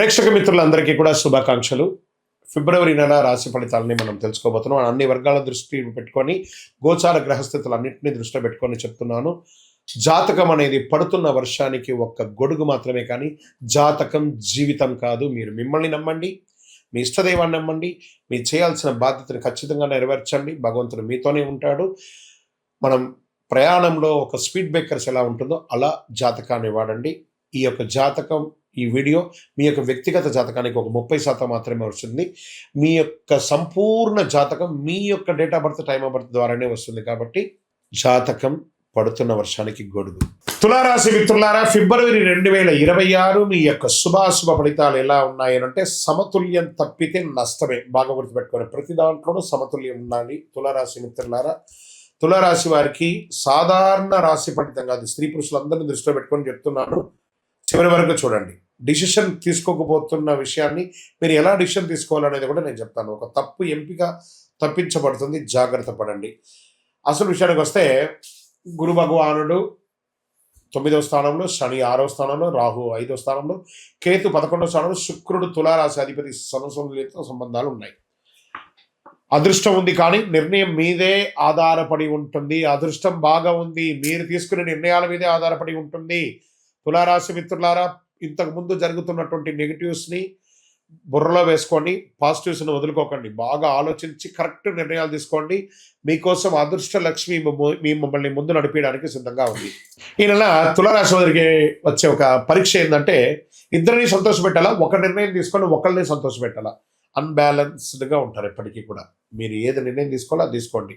ప్రేక్షక మిత్రులందరికీ కూడా శుభాకాంక్షలు. ఫిబ్రవరి నెల రాశి ఫలితాలని మనం తెలుసుకోబోతున్నాం. అన్ని వర్గాల దృష్టి పెట్టుకొని గోచార గ్రహస్థితులన్నింటినీ దృష్టిలో పెట్టుకొని చెప్తున్నాను. జాతకం అనేది పడుతున్న వర్షానికి ఒక్క గొడుగు మాత్రమే, కానీ జాతకం జీవితం కాదు. మీరు మిమ్మల్ని నమ్మండి, మీ ఇష్టదైవాన్ని నమ్మండి, మీరు చేయాల్సిన బాధ్యతను ఖచ్చితంగా నెరవేర్చండి. భగవంతుడు మీతోనే ఉంటాడు. మనం ప్రయాణంలో ఒక స్పీడ్ బ్రేకర్స్ ఎలా ఉంటుందో అలా జాతకాన్ని వాడండి. ఈ యొక్క జాతకం, ఈ వీడియో మీ యొక్క వ్యక్తిగత జాతకానికి ఒక 30% మాత్రమే వస్తుంది. మీ యొక్క సంపూర్ణ జాతకం మీ యొక్క date of birth, time of birth ద్వారానే వస్తుంది. కాబట్టి జాతకం పడుతున్న వర్షానికి గొడుగు. తులారాశి మిత్రులారా, ఫిబ్రవరి 2026 మీ యొక్క శుభాశుభ ఫలితాలు ఎలా ఉన్నాయనంటే, సమతుల్యం తప్పితే నష్టమే. బాగా గుర్తుపెట్టుకోండి, ప్రతి దాంట్లోనూ సమతుల్యం ఉండాలి. తులారాశి మిత్రులారా, తులారాశి వారికి సాధారణ రాశి ఫలితం కాదు, స్త్రీ పురుషులందరినీ దృష్టిలో పెట్టుకొని చెప్తున్నాను. చివరి వరకు చూడండి. డిసిషన్ తీసుకోకపోతున్న విషయాన్ని మీరు ఎలా డిసిషన్ తీసుకోవాలనేది కూడా నేను చెప్తాను. ఒక తప్పు ఎంపిక తప్పించబడుతుంది, జాగ్రత్త పడండి. అసలు విషయానికి వస్తే, గురు భగవానుడు 9వ స్థానంలో, శని 6వ స్థానంలో, రాహు 5వ స్థానంలో, కేతు 11వ స్థానంలో, శుక్రుడు తులారాశి అధిపతి సమసంతుల్యత సంబంధాలు ఉన్నాయి. అదృష్టం ఉంది, కానీ నిర్ణయం మీదే ఆధారపడి ఉంటుంది. అదృష్టం బాగా ఉంది, మీరు తీసుకునే నిర్ణయాల మీదే ఆధారపడి ఉంటుంది. తులారాశి మిత్రులారా, ఇంతకు ముందు జరుగుతున్నటువంటి నెగిటివ్స్ని బుర్రలో వేసుకోండి, పాజిటివ్స్ని వదులుకోకండి. బాగా ఆలోచించి కరెక్ట్ నిర్ణయాలు తీసుకోండి. మీకోసం అదృష్ట లక్ష్మి మిమ్మల్ని ముందు నడిపించడానికి సిద్ధంగా ఉంది. ఈ నెల తులారాశి వారికి వచ్చే ఒక పరీక్ష ఏంటంటే, ఇద్దరిని సంతోషపెట్టాలా, ఒక నిర్ణయం తీసుకొని ఒకరిని సంతోషపెట్టాలా. అన్బ్యాలెన్స్డ్గా ఉంటారు ఎప్పటికీ కూడా. మీరు ఏది నిర్ణయం తీసుకోవాలో అది తీసుకోండి.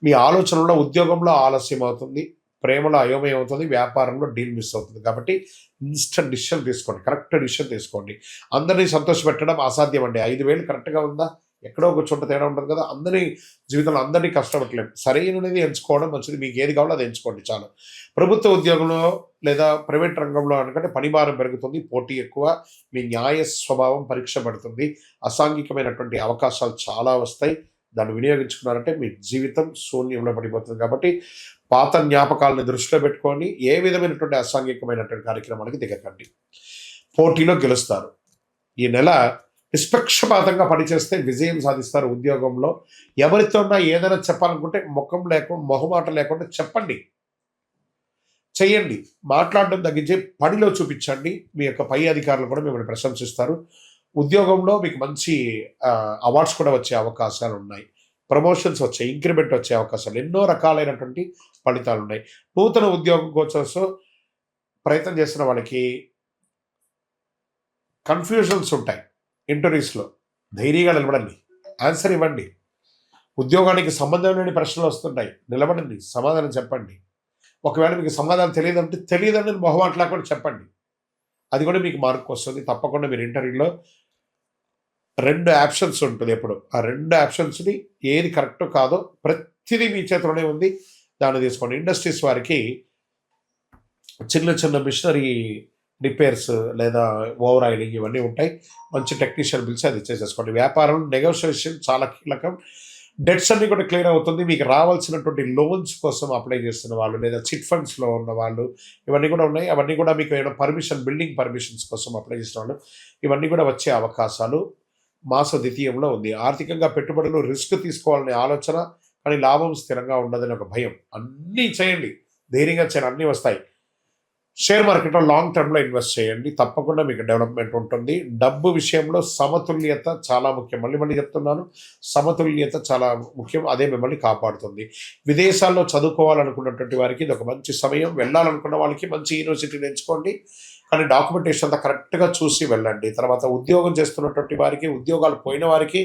మీ ఆలోచనలో, ఉద్యోగంలో ఆలస్యం అవుతుంది, ప్రేమలో అయోమయం అవుతుంది, వ్యాపారంలో డీల్ మిస్ అవుతుంది. కాబట్టి ఇన్స్టెంట్ డిసిషన్ తీసుకోండి, కరెక్ట్ డిసిషన్ తీసుకోండి. అందరినీ సంతోషపెట్టడం అసాధ్యం అండి. 5,000 కరెక్ట్గా ఉందా, ఎక్కడో ఒక చోట తేడా ఉంటుంది కదా. అందరి జీవితంలో అందరినీ కష్టపెట్టలేము. సరైనది ఎంచుకోవడం మంచిది. మీకు ఏది కావాలో అది ఎంచుకోండి చాలు. ప్రభుత్వ ఉద్యోగంలో లేదా ప్రైవేట్ రంగంలో అనుకంటే పనిభారం పెరుగుతుంది, పోటీ ఎక్కువ, మీ న్యాయ స్వభావం పరీక్ష పడుతుంది. అసాంఘికమైనటువంటి అవకాశాలు చాలా వస్తాయి. దాన్ని వినియోగించుకున్నారంటే మీ జీవితం శూన్యంలో పడిపోతుంది. కాబట్టి పాత జ్ఞాపకాలను దృష్టిలో పెట్టుకొని ఏ విధమైనటువంటి అసాంఘికమైనటువంటి కార్యక్రమానికి దిగకండి. పోటీలో గెలుస్తారు. ఈ నెల నిష్పక్షపాతంగా పనిచేస్తే విజయం సాధిస్తారు. ఉద్యోగంలో ఎవరితోన్నా ఏదైనా చెప్పాలనుకుంటే మొహమాట లేకుండా చెప్పండి, చెయ్యండి. మాట్లాడడం తగ్గించి పనిలో చూపించండి. మీ యొక్క పై అధికారులు కూడా మిమ్మల్ని ప్రశంసిస్తారు. ఉద్యోగంలో మీకు మంచి అవార్డ్స్ కూడా వచ్చే అవకాశాలు ఉన్నాయి. ప్రమోషన్స్ వచ్చే, ఇంక్రిమెంట్ వచ్చే అవకాశాలు, ఎన్నో రకాలైనటువంటి ఫలితాలు ఉన్నాయి. నూతన ఉద్యోగం కోసం ప్రయత్నం చేస్తున్న వాళ్ళకి కన్ఫ్యూజన్స్ ఉంటాయి. ఇంటర్వ్యూస్లో ధైర్యంగా నిలబడండి, ఆన్సర్ ఇవ్వండి. ఉద్యోగానికి సంబంధం లేని ప్రశ్నలు వస్తుంటాయి, నిలబడండి, సమాధానం చెప్పండి. ఒకవేళ మీకు సమాధానం తెలియదని మొహమాటలా కూడా చెప్పండి. అది కూడా మీకు మార్క్ వస్తుంది. తప్పకుండా మీరు ఇంటర్వ్యూలో 2 ఆప్షన్స్ ఉంటుంది ఎప్పుడు. ఆ 2 ఆప్షన్స్ని ఏది కరెక్టో కాదో ప్రతిదీ మీ చేతిలోనే ఉంది, దాన్ని తీసుకోండి. ఇండస్ట్రీస్ వారికి చిన్న చిన్న మిషనరీ రిపేర్స్ లేదా ఓవర్ ఆయిలింగ్ ఇవన్నీ ఉంటాయి. మంచి టెక్నీషియన్ పిలిచి అది చేసేసుకోండి. వ్యాపారం నెగోషియేషన్ చాలా కీలకం. డెట్స్ అన్ని కూడా క్లియర్ అవుతుంది. మీకు రావాల్సినటువంటి లోన్స్ కోసం అప్లై చేస్తున్న వాళ్ళు లేదా చిట్ ఫండ్స్లో ఉన్న వాళ్ళు ఇవన్నీ కూడా ఉన్నాయి. అవన్నీ కూడా మీకు ఏమైనా బిల్డింగ్ పర్మిషన్స్ కోసం అప్లై చేసిన వాళ్ళు ఇవన్నీ కూడా వచ్చే అవకాశాలు మాస ద్వితీయంలో ఉంది. ఆర్థికంగా పెట్టుబడులు రిస్క్ తీసుకోవాలనే ఆలోచన, కానీ లాభం స్థిరంగా ఉండదని ఒక భయం. అన్నీ చేయండి, ధైర్యంగా చేయండి, అన్నీ వస్తాయి. షేర్ మార్కెట్లో లాంగ్ టర్మ్లో ఇన్వెస్ట్ చేయండి, తప్పకుండా మీకు డెవలప్మెంట్ ఉంటుంది. డబ్బు విషయంలో సమతుల్యత చాలా ముఖ్యం. మళ్ళీ చెప్తున్నాను, సమతుల్యత చాలా ముఖ్యం. అదే మిమ్మల్ని కాపాడుతుంది. విదేశాల్లో చదువుకోవాలనుకున్నటువంటి వారికి ఇది ఒక మంచి సమయం. వెళ్ళాలనుకున్న వాళ్ళకి మంచి యూనివర్సిటీని ఎంచుకోండి, కానీ డాక్యుమెంటేషన్ అంతా కరెక్ట్గా చూసి వెళ్ళండి. తర్వాత ఉద్యోగం చేస్తున్నటువంటి వారికి, ఉద్యోగాలు పోయిన వారికి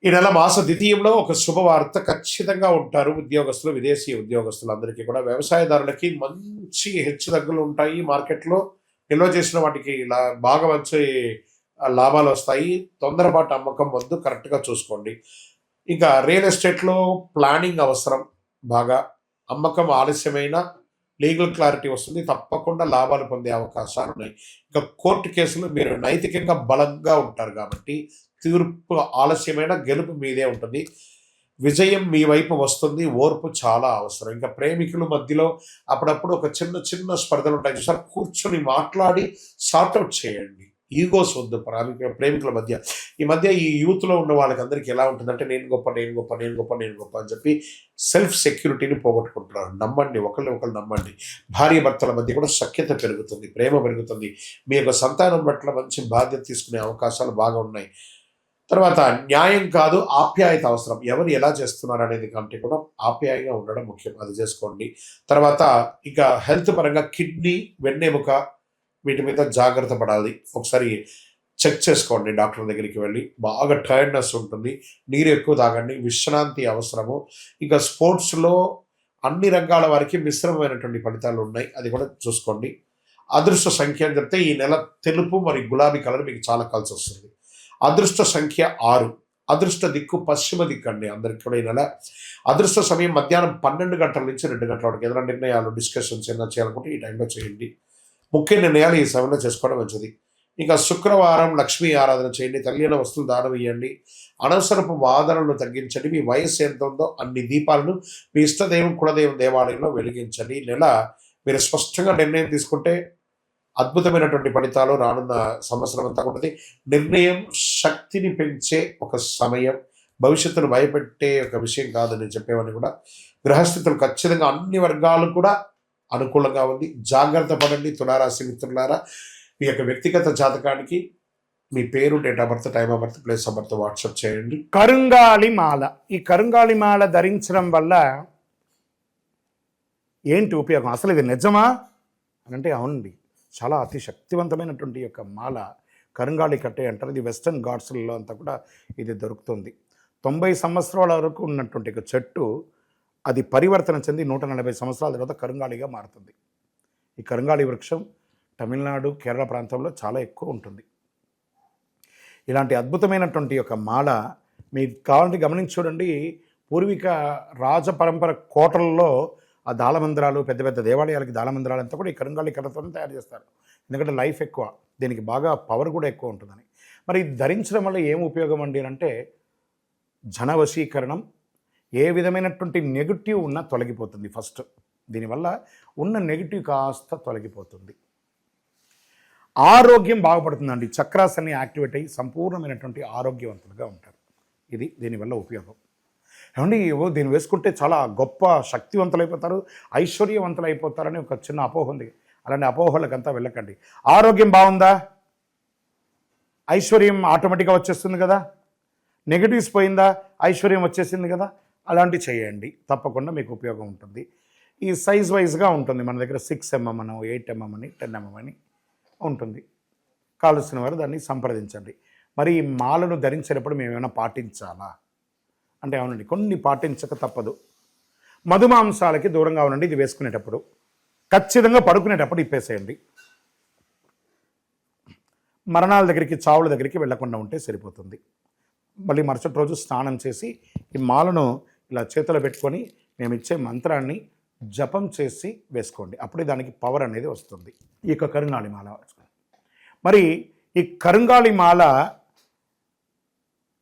ఈ నెల మాస ద్వితీయంలో ఒక శుభవార్త ఖచ్చితంగా ఉంటారు. ఉద్యోగస్తులు, విదేశీ ఉద్యోగస్తులు అందరికీ కూడా. వ్యవసాయదారులకి మంచి హెచ్చుతగ్గులు ఉంటాయి. మార్కెట్లో నిల్వ చేసిన వాటికి బాగా మంచి లాభాలు వస్తాయి. తొందరపాటు అమ్మకం వద్దు, కరెక్ట్గా చూసుకోండి. ఇంకా రియల్ ఎస్టేట్లో ప్లానింగ్ అవసరం. బాగా అమ్మకం ఆలస్యమైన లీగల్ క్లారిటీ వస్తుంది, తప్పకుండా లాభాలు పొందే అవకాశాలు ఉన్నాయి. ఇంకా కోర్టు కేసులు మీరు నైతికంగా బలంగా ఉంటారు కాబట్టి తీర్పు ఆలస్యమైన గెలుపు మీదే ఉంటుంది. విజయం మీ వైపు వస్తుంది. ఓర్పు చాలా అవసరం. ఇంకా ప్రేమికుల మధ్యలో అప్పుడప్పుడు ఒక చిన్న చిన్న స్పర్ధలు ఉంటాయి చూసారు, కూర్చొని మాట్లాడి సార్ట్అవుట్ చేయండి. ఈగోస్ వద్దు. ప్రేమికుల మధ్య ఈ యూత్లో ఉన్న వాళ్ళకందరికీ ఎలా ఉంటుందంటే నేను గొప్ప నేను గొప్ప నేను గొప్ప నేను గొప్ప అని చెప్పి సెల్ఫ్ సెక్యూరిటీని పోగొట్టుకుంటున్నారు. నమ్మండి, ఒకళ్ళు నమ్మండి. భార్య భర్తల మధ్య కూడా సఖ్యత పెరుగుతుంది, ప్రేమ పెరుగుతుంది. మీ యొక్క సంతానం పట్ల మంచి బాధ్యత తీసుకునే అవకాశాలు బాగా ఉన్నాయి. తర్వాత న్యాయం కాదు, ఆప్యాయత అవసరం. ఎవరు ఎలా చేస్తున్నారు అనేది కంటే కూడా ఆప్యాయంగా ఉండడం ముఖ్యం, అది చేసుకోండి. తర్వాత ఇక హెల్త్ పరంగా కిడ్నీ, వెన్నెముక వీటి మీద జాగ్రత్త పడాలి. ఒకసారి చెక్ చేసుకోండి డాక్టర్ దగ్గరికి వెళ్ళి. బాగా టైర్డ్నెస్ ఉంటుంది, నీరు ఎక్కువ తాగండి, విశ్రాంతి అవసరము. ఇక స్పోర్ట్స్లో అన్ని రంగాల వారికి మిశ్రమమైనటువంటి ఫలితాలు ఉన్నాయి, అది కూడా చూసుకోండి. అదృష్ట సంఖ్య అని చెప్తే ఈ నెల తెలుపు మరియు గులాబీ కలర్ మీకు చాలా కలిసి వస్తుంది. అదృష్ట సంఖ్య 6. అదృష్ట దిక్కు పశ్చిమ దిక్కు అండి అందరికి కూడా ఈ నెల. అదృష్ట సమయం మధ్యాహ్నం 12 గంటల నుంచి 2 గంటల వరకు. ఏదైనా నిర్ణయాలు, డిస్కషన్స్ ఏమైనా చేయాలనుకుంటే ఈ టైంలో చేయండి. ముఖ్య నిర్ణయాలు ఈ సమయంలో చేసుకోవడం మంచిది. ఇంకా శుక్రవారం లక్ష్మీ ఆరాధన చేయండి, తల్లిన వస్తువులు దానం ఇవ్వండి, అనవసరపు వాదనలు తగ్గించండి. మీ వయస్సు ఎంత ఉందో అన్ని దీపాలను మీ ఇష్టదైవం కులదైవం దేవాలయంలో వెలిగించండి. ఈ నెల మీరు స్పష్టంగా నిర్ణయం తీసుకుంటే అద్భుతమైనటువంటి ఫలితాలు రానున్న సంవత్సరం అంతా ఉంటుంది. నిర్ణయం శక్తిని పెంచే ఒక సమయం, భవిష్యత్తును భయపెట్టే ఒక విషయం కాదని చెప్పేవన్నీ కూడా. గ్రహస్థితులు ఖచ్చితంగా అన్ని వర్గాలు కూడా అనుకూలంగా ఉంది. జాగ్రత్త పడండి తులారాశి మిత్రులారా. మీ యొక్క వ్యక్తిగత జాతకానికి మీ పేరు, date of birth, time of birth, place of birth WhatsApp చేయండి. కరుంగాళి మాల. ఈ కరుంగాళి మాల ధరించడం వల్ల ఏంటి ఉపయోగం? అసలు ఇది నిజమా అని అంటే అవునండి, చాలా అతి శక్తివంతమైనటువంటి యొక్క మాల కరుంగాళి కట్టే అంటారు. ఇది వెస్టర్న్ ఘాట్స్లలో అంతా కూడా ఇది దొరుకుతుంది. 90 సంవత్సరాల వరకు ఉన్నటువంటి ఒక చెట్టు అది పరివర్తన చెంది 140 సంవత్సరాల తర్వాత కరుంగాళిగా మారుతుంది. ఈ కరుంగాళి వృక్షం తమిళనాడు, కేరళ ప్రాంతంలో చాలా ఎక్కువ ఉంటుంది. ఇలాంటి అద్భుతమైనటువంటి యొక్క మాల మీకు కావాలంటే గమనించి చూడండి. పూర్వీక రాజ పరంపర కోటలలో ఆ దాళమందిరాలు, పెద్ద పెద్ద దేవాలయాలకి దాళమందిరాలు అంతా కూడా ఈ కరుంగాళి కర్రతోనే తయారు చేస్తారు. ఎందుకంటే లైఫ్ ఎక్కువ, దీనికి బాగా పవర్ కూడా ఎక్కువ ఉంటుందని. మరి ఇది ధరించడం వల్ల ఏం ఉపయోగం అండి అంటే జన వశీకరణం, ఏ విధమైనటువంటి నెగిటివ్ ఉన్నా తొలగిపోతుంది. ఫస్ట్ దీనివల్ల ఉన్న నెగిటివ్ కాస్త తొలగిపోతుంది. ఆరోగ్యం బాగుపడుతుందండి. చక్రాస్ అన్ని యాక్టివేట్ అయ్యి సంపూర్ణమైనటువంటి ఆరోగ్యవంతులుగా ఉంటారు. ఇది దీనివల్ల ఉపయోగం. ఏమండి దీన్ని వేసుకుంటే చాలా గొప్ప శక్తివంతులైపోతారు, ఐశ్వర్యవంతులు అయిపోతారని ఒక చిన్న అపోహ ఉంది. అలాంటి అపోహలకంతా వెళ్ళకండి. ఆరోగ్యం బాగుందా, ఐశ్వర్యం ఆటోమేటిక్గా వచ్చేస్తుంది కదా. నెగిటివ్స్ పోయిందా, ఐశ్వర్యం వచ్చేసింది కదా. అలాంటివి చేయండి, తప్పకుండా మీకు ఉపయోగం ఉంటుంది. ఈ సైజ్ వైజ్గా ఉంటుంది. మన దగ్గర 6 mm అని, 8 mm అని, 10 mm అని ఉంటుంది. కావలసిన వారు దాన్ని సంప్రదించండి. మరి ఈ మాలను ధరించేటప్పుడు మేము ఏమైనా పాటించాలా అంటే అవునండి, కొన్ని పాటించక తప్పదు. మధుమాంసాలకి దూరంగా ఉండండి. ఇది వేసుకునేటప్పుడు ఖచ్చితంగా పడుకునేటప్పుడు ఇప్పేసేయండి. మరణాల దగ్గరికి, చావుల దగ్గరికి వెళ్లకుండా ఉంటే సరిపోతుంది. మళ్ళీ మరుసటి రోజు స్నానం చేసి ఈ మాలను ఇలా చేతిలో పెట్టుకొని మేము ఇచ్చే మంత్రాన్ని జపం చేసి వేసుకోండి. అప్పుడే దానికి పవర్ అనేది వస్తుంది. ఈ యొక్క కరుంగాళి మాల. మరి ఈ కరుంగాళి మాల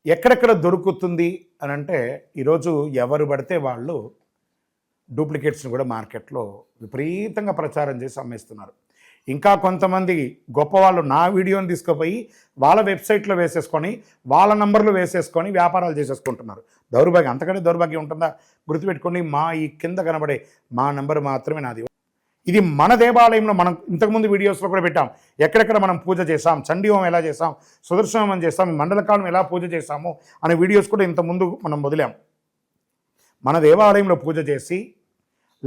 ఎక్కడెక్కడ దొరుకుతుంది అని అంటే ఈరోజు ఎవరు పడితే వాళ్ళు డూప్లికేట్స్ని కూడా మార్కెట్లో విపరీతంగా ప్రచారం చేసి అమ్మేస్తున్నారు. ఇంకా కొంతమంది గొప్పవాళ్ళు నా వీడియోని తీసుకుపోయి వాళ్ళ వెబ్సైట్లో వేసేసుకొని వాళ్ళ నంబర్లు వేసేసుకొని వ్యాపారాలు చేసేసుకుంటున్నారు. దౌర్భాగ్యం, అంతకంటే దౌర్భాగ్యం ఉంటుందా? గుర్తుపెట్టుకొని మా ఈ కింద కనబడే మా నంబర్ మాత్రమే నాది. ఇది మన దేవాలయంలో మనం ఇంతకుముందు వీడియోస్లో కూడా పెట్టాం. ఎక్కడెక్కడ మనం పూజ చేసాం, చండీ హోమం ఎలా చేసాం, సుదర్శన హోమం చేసాం, మండలకాలం ఎలా పూజ చేసాము అనే వీడియోస్ కూడా ఇంతకుముందు మనం వదిలాం. మన దేవాలయంలో పూజ చేసి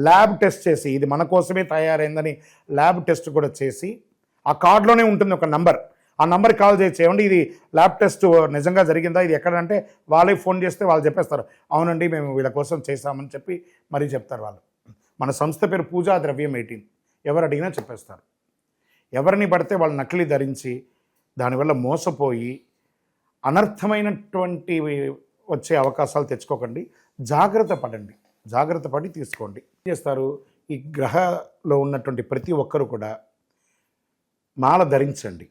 ల్యాబ్ టెస్ట్ చేసి ఇది మన కోసమే తయారైందని ల్యాబ్ టెస్ట్ కూడా చేసి ఆ కార్డులోనే ఉంటుంది ఒక నంబర్. ఆ నంబర్కి కాల్ చేసి ఏమండి ఇది ల్యాబ్ టెస్ట్ నిజంగా జరిగిందా, ఇది ఎక్కడంటే వాళ్ళే ఫోన్ చేస్తే వాళ్ళు చెప్పేస్తారు అవునండి మేము వీళ్ళ కోసం చేశామని చెప్పి మరీ చెప్తారు వాళ్ళు. మన సంస్థ పేరు పూజా ద్రవ్యం 18. ఎవరు అడిగినా చెప్పేస్తారు. ఎవరిని పడితే వాళ్ళు నకిలీ ధరించి దానివల్ల మోసపోయి అనర్థమైనటువంటి వచ్చే అవకాశాలు తెచ్చుకోకండి. జాగ్రత్త పడండి, జాగ్రత్త పడి తీసుకోండి. ఏం చేస్తారు, ఈ గ్రహలో ఉన్నటువంటి ప్రతి ఒక్కరు కూడా మాల ధరించండి.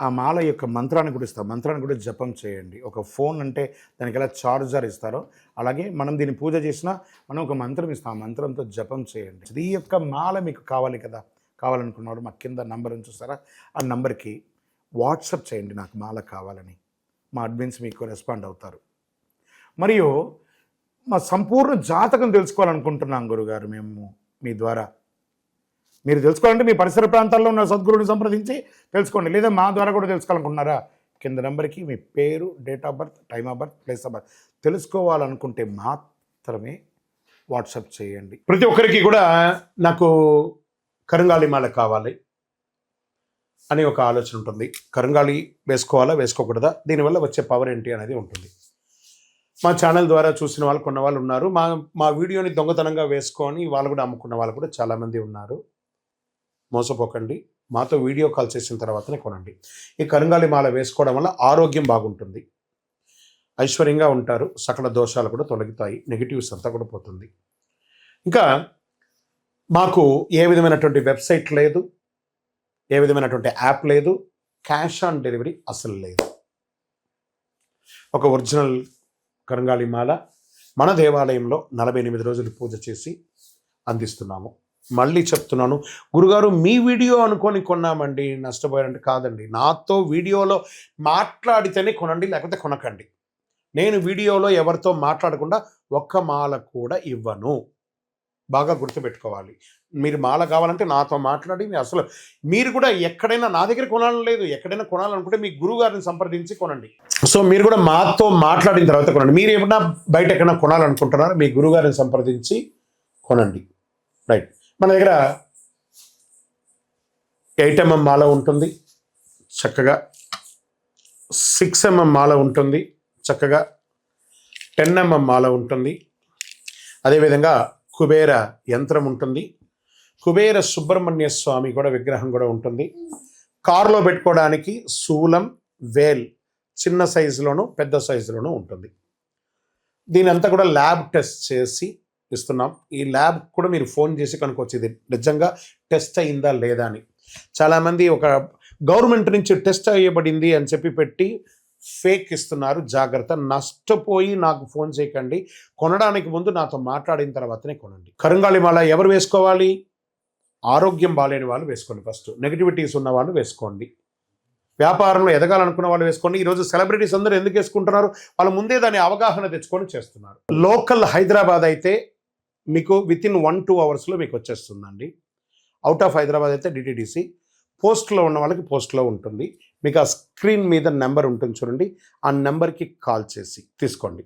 ఆ మాల యొక్క మంత్రాన్ని కూడా ఇస్తాం, మంత్రాన్ని కూడా జపం చేయండి. ఒక ఫోన్ అంటే దానికి ఎలా చార్జర్ ఇస్తారో అలాగే మనం దీన్ని పూజ చేసినా మనం ఒక మంత్రం ఇస్తాం, ఆ మంత్రంతో జపం చేయండి. ఈ యొక్క మాల మీకు కావాలి కదా, కావాలనుకున్నవాడు మా కింద నంబర్ చూస్తారా, ఆ నంబర్కి వాట్సాప్ చేయండి నాకు మాల కావాలని. మా అడ్మిన్స్ మీకు రెస్పాండ్ అవుతారు. మరియు మా సంపూర్ణ జాతకం తెలుసుకోవాలనుకుంటున్నాం గురుగారు మేము మీ ద్వారా. మీరు తెలుసుకోవాలంటే మీ పరిసర ప్రాంతాల్లో ఉన్న సద్గురుని సంప్రదించి తెలుసుకోండి, లేదా మా ద్వారా కూడా తెలుసుకోవాలనుకుంటున్నారా, కింద నెంబర్కి మీ పేరు, date of birth, time of birth, place of birth తెలుసుకోవాలనుకుంటే మాత్రమే వాట్సాప్ చేయండి. ప్రతి ఒక్కరికి కూడా నాకు కరుంగాలి మాల కావాలి అని ఒక ఆలోచన ఉంటుంది. కరుంగాలి వేసుకోవాలా వేసుకోకూడదా, దీనివల్ల వచ్చే పవర్ ఏంటి అనేది ఉంటుంది. మా ఛానల్ ద్వారా చూసిన వాళ్ళు కొన్న వాళ్ళు ఉన్నారు. మా వీడియోని దొంగతనంగా వేసుకొని వాళ్ళు కూడా అమ్ముకున్న వాళ్ళు కూడా చాలామంది ఉన్నారు. మోసపోకండి, మాతో వీడియో కాల్ చేసిన తర్వాతనే కొనండి. ఈ కరుంగాలి మాల వేసుకోవడం వల్ల ఆరోగ్యం బాగుంటుంది, ఐశ్వర్యంగా ఉంటారు, సకల దోషాలు కూడా తొలగుతాయి, నెగిటివ్స్ అంతా కూడా పోతుంది. ఇంకా మాకు ఏ విధమైనటువంటి వెబ్సైట్ లేదు, ఏ విధమైనటువంటి యాప్ లేదు, క్యాష్ ఆన్ డెలివరీ అసలు లేదు. ఒక ఒరిజినల్ కరుంగాలి మాల మన దేవాలయంలో 48 రోజులు పూజ చేసి అందిస్తున్నాము. మళ్ళీ చెప్తున్నాను, గురుగారు మీ వీడియో అనుకొని కొన్నామండి నష్టపోయారంటే కాదండి, నాతో వీడియోలో మాట్లాడితేనే కొనండి, లేకపోతే కొనకండి. నేను వీడియోలో ఎవరితో మాట్లాడకుండా ఒక్క మాల కూడా ఇవ్వను. బాగా గుర్తుపెట్టుకోవాలి. మీరు మాల కావాలంటే నాతో మాట్లాడి, అసలు మీరు కూడా ఎక్కడైనా నా దగ్గర కొనాలని లేదు, ఎక్కడైనా కొనాలనుకుంటే మీ గురువు గారిని సంప్రదించి కొనండి. సో మీరు కూడా మాతో మాట్లాడిన తర్వాత కొనండి. మీరు ఏమన్నా బయట ఎక్కడైనా కొనాలనుకుంటున్నారో మీ గురువు గారిని సంప్రదించి కొనండి. రైట్. మన దగ్గర 8 mm మాల ఉంటుంది చక్కగా, 6 mm మాల ఉంటుంది చక్కగా, 10 mm మాల ఉంటుంది. అదేవిధంగా కుబేర యంత్రం ఉంటుంది, కుబేర సుబ్రహ్మణ్య స్వామి కూడా విగ్రహం కూడా ఉంటుంది. కారులో పెట్టుకోవడానికి శూలం, వేల్ చిన్న సైజులోను పెద్ద సైజులోనూ ఉంటుంది. దీని అంతా కూడా ల్యాబ్ టెస్ట్ చేసి ఇస్తున్నాం. ఈ ల్యాబ్ కూడా మీరు ఫోన్ చేసి కనుక్కోవచ్చు ఇది నిజంగా టెస్ట్ అయిందా లేదా అని. చాలామంది ఒక గవర్నమెంట్ నుంచి టెస్ట్ అయ్యబడింది అని చెప్పి పెట్టి ఫేక్ ఇస్తున్నారు. జాగ్రత్త, నష్టపోయి నాకు ఫోన్ చేయకండి. కొనడానికి ముందు నాతో మాట్లాడిన తర్వాతనే కొనండి. కరుంగాలి మాల ఎవరు వేసుకోవాలి? ఆరోగ్యం బాలేని వాళ్ళు వేసుకోండి. ఫస్ట్ నెగిటివిటీస్ ఉన్న వాళ్ళు వేసుకోండి. వ్యాపారంలో ఎదగాలనుకున్న వాళ్ళు వేసుకోండి. ఈరోజు సెలబ్రిటీస్ అందరూ ఎందుకు వేసుకుంటున్నారు? వాళ్ళు ముందే దాని అవగాహన తెచ్చుకొని చేస్తున్నారు. లోకల్ హైదరాబాద్ అయితే మీకు వితిన్ 1-2 అవర్స్లో మీకు వచ్చేస్తుందండి. అవుట్ ఆఫ్ హైదరాబాద్ అయితే డిటిడిసి, పోస్ట్లో ఉన్న వాళ్ళకి పోస్ట్లో ఉంటుంది. మీకు ఆ స్క్రీన్ మీద నెంబర్ ఉంటుంది చూడండి, ఆ నెంబర్కి కాల్ చేసి తీసుకోండి.